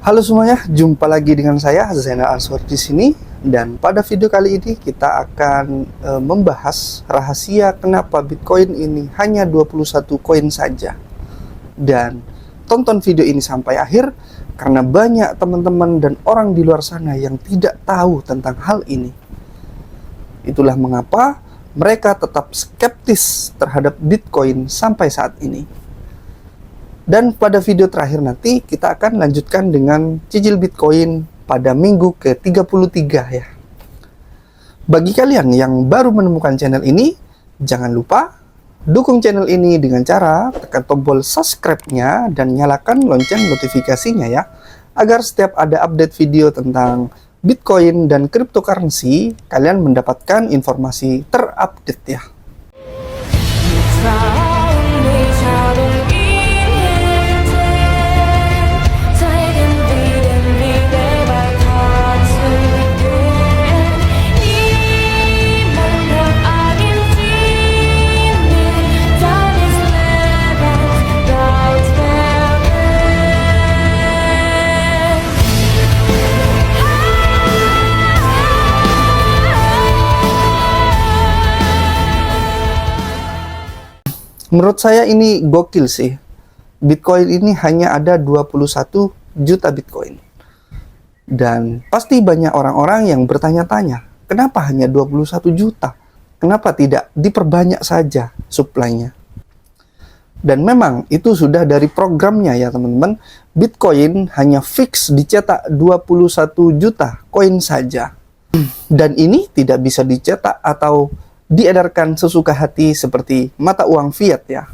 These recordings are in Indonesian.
Halo semuanya, jumpa lagi dengan saya Zainal Ansor di sini. Dan pada video kali ini kita akan membahas rahasia kenapa Bitcoin ini hanya 21 koin saja. Dan tonton video ini sampai akhir karena banyak teman-teman dan orang di luar sana yang tidak tahu tentang hal ini. Itulah mengapa mereka tetap skeptis terhadap Bitcoin sampai saat ini. Dan pada video terakhir nanti kita akan lanjutkan dengan cicil Bitcoin pada minggu ke-33 ya. Bagi kalian yang baru menemukan channel ini, jangan lupa dukung channel ini dengan cara tekan tombol subscribe-nya dan nyalakan lonceng notifikasinya ya, agar setiap ada update video tentang Bitcoin dan cryptocurrency, kalian mendapatkan informasi terupdate ya. Menurut saya ini gokil sih. Bitcoin ini hanya ada 21 juta Bitcoin. Dan pasti banyak orang-orang yang bertanya-tanya, kenapa hanya 21 juta? Kenapa tidak diperbanyak saja suplainya? Dan memang itu sudah dari programnya ya teman-teman. Bitcoin hanya fix dicetak 21 juta koin saja. Dan ini tidak bisa dicetak atau diedarkan sesuka hati seperti mata uang fiat ya.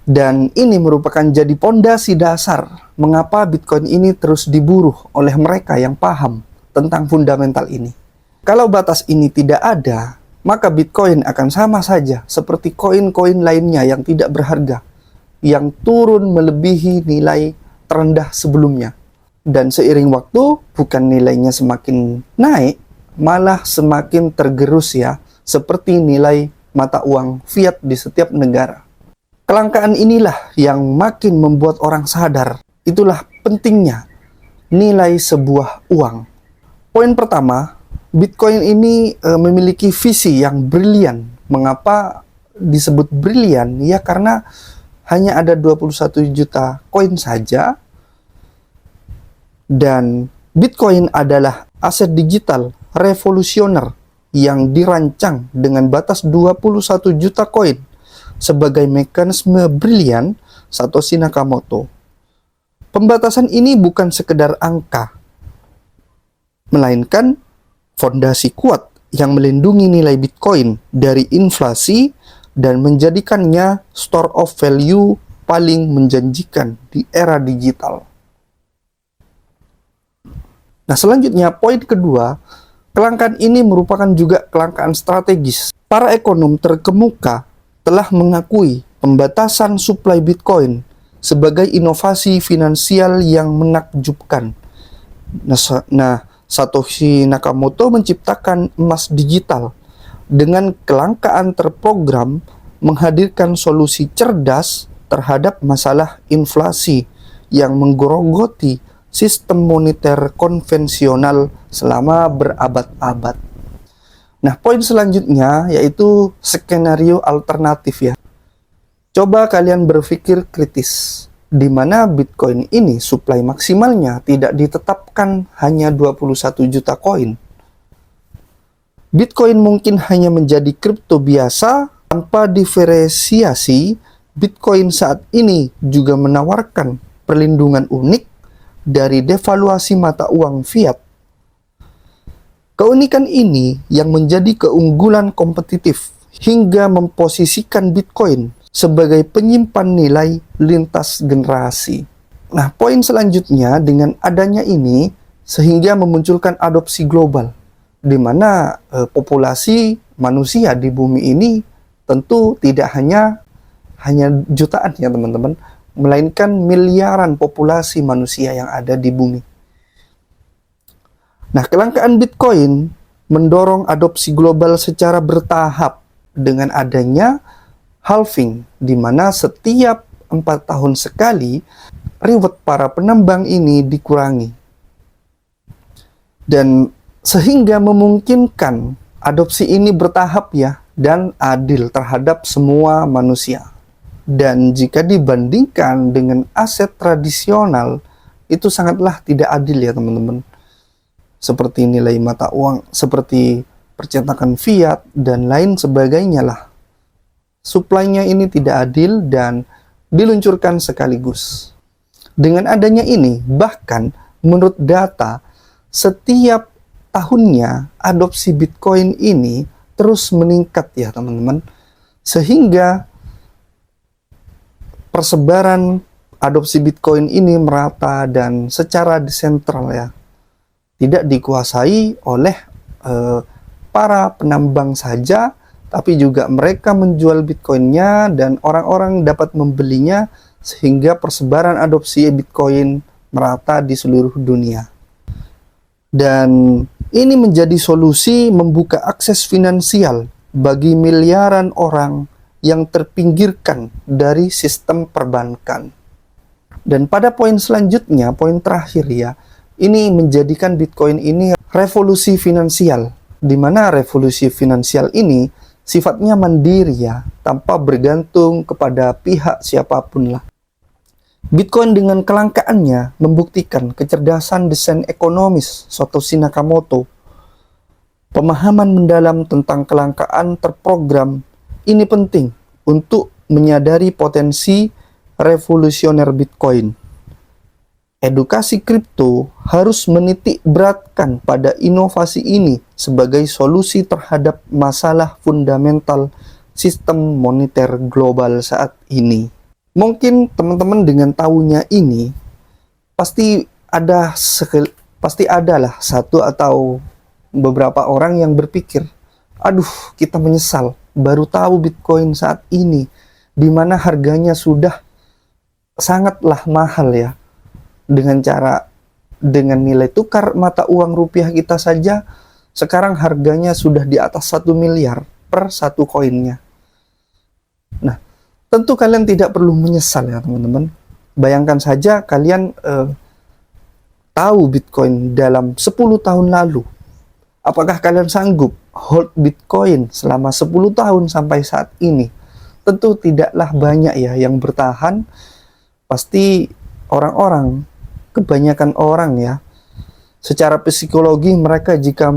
Dan ini merupakan jadi pondasi dasar mengapa Bitcoin ini terus diburu oleh mereka yang paham tentang fundamental ini. Kalau batas ini tidak ada, maka Bitcoin akan sama saja seperti koin-koin lainnya yang tidak berharga, yang turun melebihi nilai terendah sebelumnya. Dan seiring waktu, bukan nilainya semakin naik, malah semakin tergerus ya, seperti nilai mata uang fiat di setiap negara. Kelangkaan inilah yang makin membuat orang sadar, itulah pentingnya nilai sebuah uang. Poin pertama, Bitcoin ini memiliki visi yang brilian. Mengapa disebut brilian? Ya karena hanya ada 21 juta koin saja, dan Bitcoin adalah aset digital revolusioner yang dirancang dengan batas 21 juta koin sebagai mekanisme brilian Satoshi Nakamoto. Pembatasan ini bukan sekedar angka, melainkan fondasi kuat yang melindungi nilai Bitcoin dari inflasi dan menjadikannya store of value paling menjanjikan di era digital. Nah, selanjutnya poin kedua, kelangkaan ini merupakan juga kelangkaan strategis. Para ekonom terkemuka telah mengakui pembatasan suplai Bitcoin sebagai inovasi finansial yang menakjubkan. Nah, Satoshi Nakamoto menciptakan emas digital dengan kelangkaan terprogram, menghadirkan solusi cerdas terhadap masalah inflasi yang menggerogoti sistem moneter konvensional selama berabad-abad. Nah, poin selanjutnya yaitu skenario alternatif ya. Coba kalian berpikir kritis, di mana Bitcoin ini suplai maksimalnya tidak ditetapkan hanya 21 juta koin. Bitcoin mungkin hanya menjadi kripto biasa tanpa diferensiasi. Bitcoin saat ini juga menawarkan perlindungan unik dari devaluasi mata uang fiat. Keunikan ini yang menjadi keunggulan kompetitif hingga memposisikan Bitcoin sebagai penyimpan nilai lintas generasi. Nah, poin selanjutnya dengan adanya ini sehingga memunculkan adopsi global, di mana populasi manusia di bumi ini tentu tidak hanya jutaan ya teman-teman, melainkan miliaran populasi manusia yang ada di bumi. Nah, kelangkaan Bitcoin mendorong adopsi global secara bertahap dengan adanya halving, di mana setiap 4 tahun sekali reward para penambang ini dikurangi. Dan sehingga memungkinkan adopsi ini bertahap ya, dan adil terhadap semua manusia. Dan jika dibandingkan dengan aset tradisional, itu sangatlah tidak adil ya teman-teman. Seperti nilai mata uang, seperti percetakan fiat, dan lain sebagainya lah. Suplainya ini tidak adil dan diluncurkan sekaligus. Dengan adanya ini, bahkan menurut data, setiap tahunnya adopsi Bitcoin ini terus meningkat ya teman-teman. Sehingga persebaran adopsi Bitcoin ini merata dan secara desentral ya. Tidak dikuasai oleh para penambang saja, tapi juga mereka menjual Bitcoinnya dan orang-orang dapat membelinya, sehingga persebaran adopsi Bitcoin merata di seluruh dunia. Dan ini menjadi solusi membuka akses finansial bagi miliaran orang yang terpinggirkan dari sistem perbankan. Dan pada poin selanjutnya, poin terakhir ya, ini menjadikan Bitcoin ini revolusi finansial, di mana revolusi finansial ini sifatnya mandiri ya, tanpa bergantung kepada pihak siapapun lah. Bitcoin dengan kelangkaannya membuktikan kecerdasan desain ekonomis Satoshi Nakamoto. Pemahaman mendalam tentang kelangkaan terprogram ini penting untuk menyadari potensi revolusioner Bitcoin. Edukasi kripto harus menitik beratkan pada inovasi ini sebagai solusi terhadap masalah fundamental sistem moneter global saat ini. Mungkin teman-teman dengan tahunya ini pasti adalah satu atau beberapa orang yang berpikir, aduh kita menyesal baru tahu Bitcoin saat ini, di mana harganya sudah sangatlah mahal ya. Dengan nilai tukar mata uang rupiah kita saja sekarang harganya sudah di atas 1 miliar per satu koinnya. Nah, tentu kalian tidak perlu menyesal ya teman-teman. Bayangkan saja kalian tahu Bitcoin dalam 10 tahun lalu. Apakah kalian sanggup hold Bitcoin selama 10 tahun sampai saat ini? Tentu tidaklah banyak ya yang bertahan. Pasti kebanyakan orang ya, secara psikologi mereka jika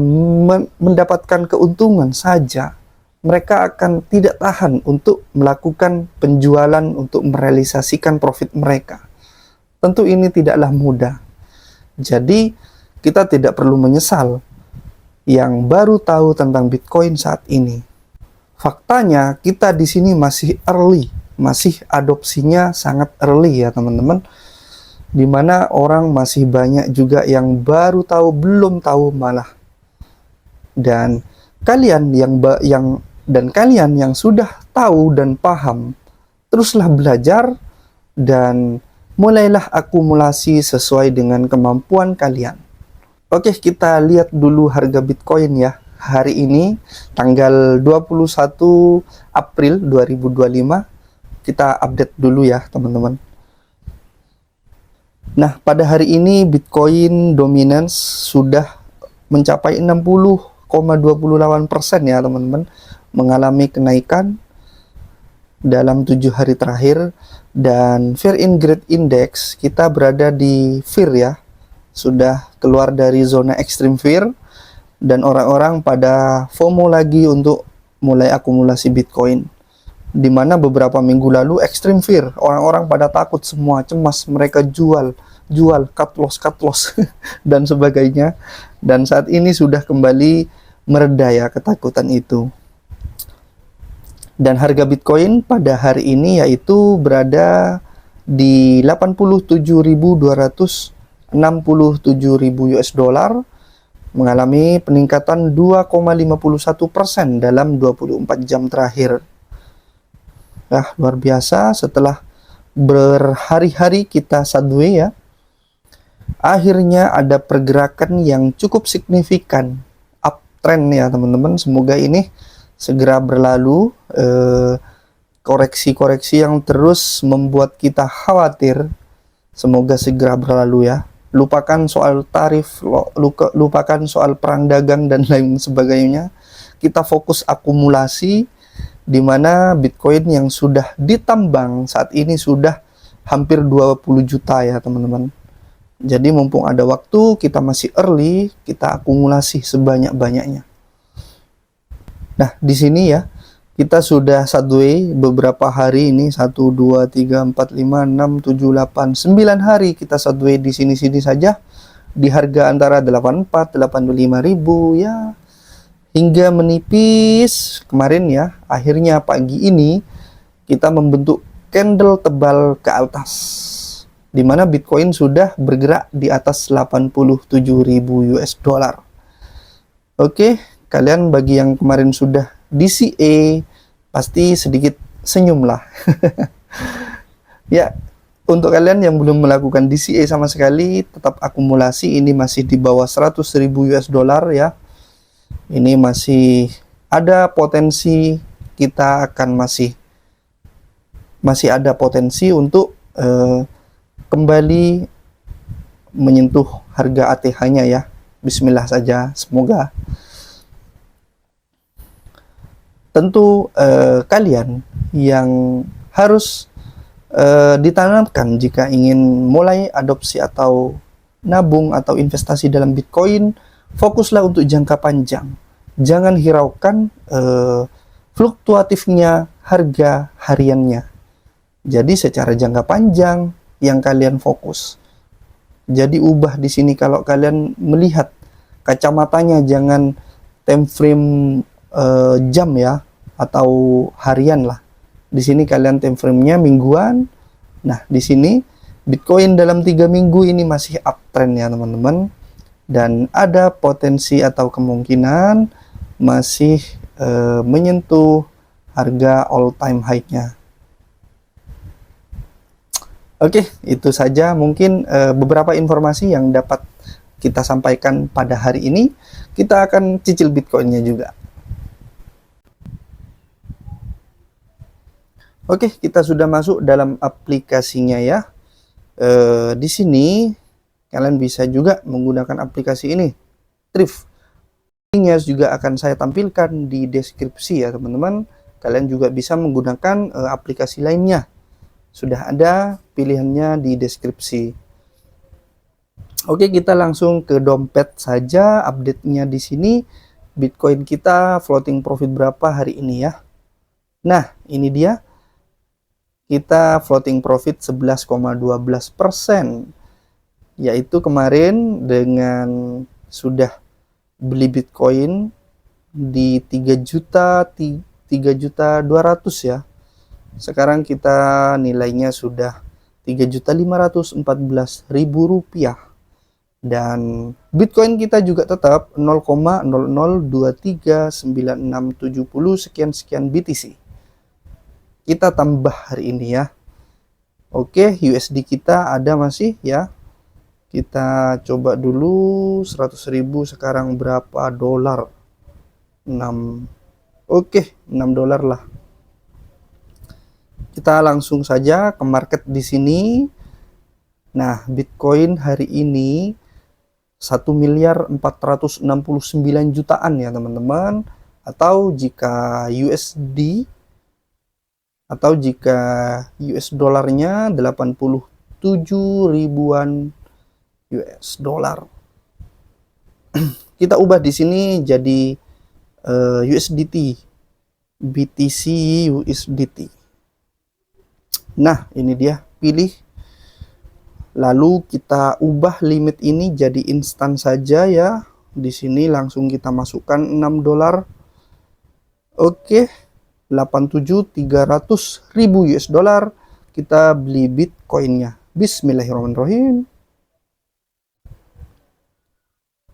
mendapatkan keuntungan saja, mereka akan tidak tahan untuk melakukan penjualan untuk merealisasikan profit mereka. Tentu ini tidaklah mudah. Jadi kita tidak perlu menyesal yang baru tahu tentang Bitcoin saat ini. Faktanya kita di sini masih early, masih adopsinya sangat early ya teman-teman. Di mana orang masih banyak juga yang baru tahu, belum tahu malah. Dan kalian yang sudah tahu dan paham, teruslah belajar dan mulailah akumulasi sesuai dengan kemampuan kalian. Oke, kita lihat dulu harga Bitcoin ya. Hari ini tanggal 21 April 2025. Kita update dulu ya teman-teman. Nah, pada hari ini Bitcoin dominance sudah mencapai 60,28% ya teman-teman, mengalami kenaikan dalam 7 hari terakhir. Dan Fear in Greed Index kita berada di fear ya, sudah keluar dari zona extreme fear, dan orang-orang pada FOMO lagi untuk mulai akumulasi Bitcoin. Di mana beberapa minggu lalu extreme fear, orang-orang pada takut semua, cemas, mereka jual, cut loss dan sebagainya. Dan saat ini sudah kembali mereda ya ketakutan itu. Dan harga Bitcoin pada hari ini yaitu berada di 87.267.000 US dollar, mengalami peningkatan 2,51% dalam 24 jam terakhir. Nah, luar biasa, setelah berhari-hari kita sideways ya, akhirnya ada pergerakan yang cukup signifikan, uptrend ya teman-teman. Semoga ini segera berlalu. Koreksi-koreksi yang terus membuat kita khawatir, semoga segera berlalu ya. lupakan soal tarif, lupakan soal perang dagang dan lain sebagainya. Kita fokus akumulasi, di mana Bitcoin yang sudah ditambang saat ini sudah hampir 20 juta ya teman-teman. Jadi mumpung ada waktu, kita masih early, kita akumulasi sebanyak-banyaknya. Nah, di sini ya, kita sudah sideway beberapa hari ini, 1, 2, 3, 4, 5, 6, 7, 8, 9 hari kita sideway di sini-sini saja. Di harga antara 84, 85 ribu ya, hingga menipis kemarin ya. Akhirnya pagi ini kita membentuk candle tebal ke atas, di mana Bitcoin sudah bergerak di atas 87.000 US dollar. Oke, kalian bagi yang kemarin sudah DCA pasti sedikit senyum lah. Ya, untuk kalian yang belum melakukan DCA sama sekali, tetap akumulasi. Ini masih di bawah 100.000 US dollar ya. Ini masih ada potensi, kita akan masih ada potensi untuk kembali menyentuh harga ATH-nya ya. Bismillah saja, semoga. Tentu kalian yang harus ditanamkan jika ingin mulai adopsi atau nabung atau investasi dalam Bitcoin, fokuslah untuk jangka panjang. Jangan hiraukan fluktuatifnya harga hariannya. Jadi secara jangka panjang yang kalian fokus. Jadi ubah di sini kalau kalian melihat kacamatanya, jangan time frame jam ya, atau harian lah. Di sini kalian time frame-nya mingguan. Nah, di sini Bitcoin dalam 3 minggu ini masih uptrend ya teman-teman, dan ada potensi atau kemungkinan masih menyentuh harga all time high-nya. Oke, itu saja mungkin beberapa informasi yang dapat kita sampaikan pada hari ini. Kita akan cicil Bitcoin-nya juga. Oke, kita sudah masuk dalam aplikasinya ya. Di sini kalian bisa juga menggunakan aplikasi ini, Thrift. Linknya juga akan saya tampilkan di deskripsi ya teman-teman. Kalian juga bisa menggunakan aplikasi lainnya. Sudah ada pilihannya di deskripsi. Oke, kita langsung ke dompet saja. Update-nya di sini, Bitcoin kita floating profit berapa hari ini ya. Nah, ini dia. Kita floating profit 11,12%, yaitu kemarin dengan sudah beli Bitcoin di 3.200.000 ya. Sekarang kita nilainya sudah 3.514.000 rupiah, dan Bitcoin kita juga tetap 0,00239670 sekian BTC. Kita tambah hari ini ya. Oke, USD kita ada masih ya. Kita coba dulu 100.000 sekarang berapa dolar? 6. Oke, 6 dolar lah. Kita langsung saja ke market di sini. Nah, Bitcoin hari ini 1.469 jutaan ya teman-teman. Atau jika USD atau jika US dolarnya 87 ribuan US dollar. Kita ubah di sini jadi USDT, BTC USDT. Nah, ini dia, pilih. Lalu kita ubah limit ini jadi instan saja ya. Di sini langsung kita masukkan 6 dolar. Oke. 87.300.000 US dollar, kita beli Bitcoinnya. Bismillahirrahmanirrahim.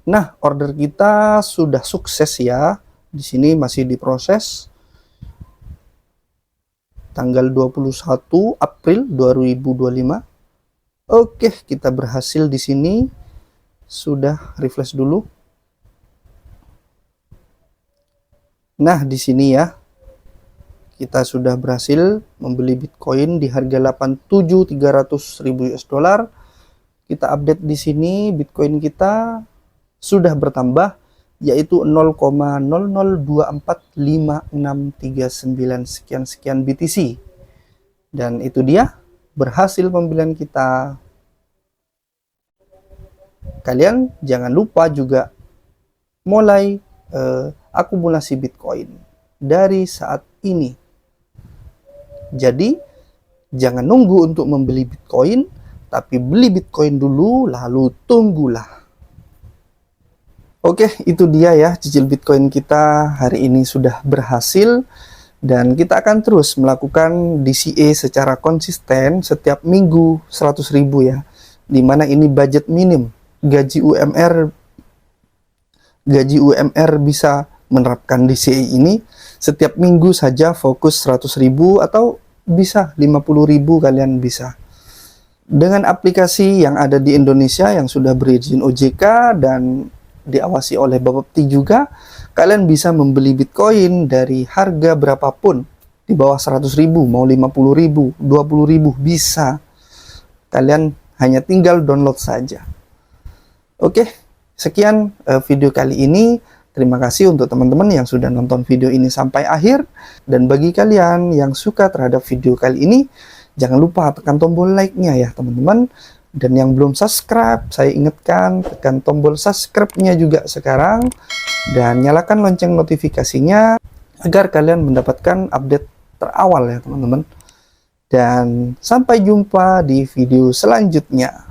Nah, order kita sudah sukses ya. Di sini masih diproses. Tanggal 21 April 2025. Oke, kita berhasil di sini. Sudah refresh dulu. Nah, di sini ya. Kita sudah berhasil membeli Bitcoin di harga 87.300.000 US dollar. kita update di sini Bitcoin kita sudah bertambah, yaitu 0,00245639 sekian BTC. Dan itu dia berhasil pembelian kita. Kalian jangan lupa juga mulai akumulasi Bitcoin dari saat ini. Jadi jangan nunggu untuk membeli Bitcoin, tapi beli Bitcoin dulu lalu tunggulah. Oke, itu dia ya, cicil Bitcoin kita hari ini sudah berhasil. Dan kita akan terus melakukan DCA secara konsisten setiap minggu 100.000 ya. Dimana ini budget minim. Gaji UMR bisa menerapkan DCA ini setiap minggu saja, fokus 100.000 atau bisa 50.000 kalian bisa. Dengan aplikasi yang ada di Indonesia yang sudah berizin OJK dan diawasi oleh Bapepti juga, kalian bisa membeli Bitcoin dari harga berapapun di bawah 100.000, mau 50.000, 20.000 bisa. Kalian hanya tinggal download saja. Oke, sekian video kali ini. Terima kasih untuk teman-teman yang sudah nonton video ini sampai akhir. Dan bagi kalian yang suka terhadap video kali ini, jangan lupa tekan tombol like-nya ya teman-teman. Dan yang belum subscribe, saya ingatkan tekan tombol subscribe-nya juga sekarang. Dan nyalakan lonceng notifikasinya agar kalian mendapatkan update terawal ya teman-teman. Dan sampai jumpa di video selanjutnya.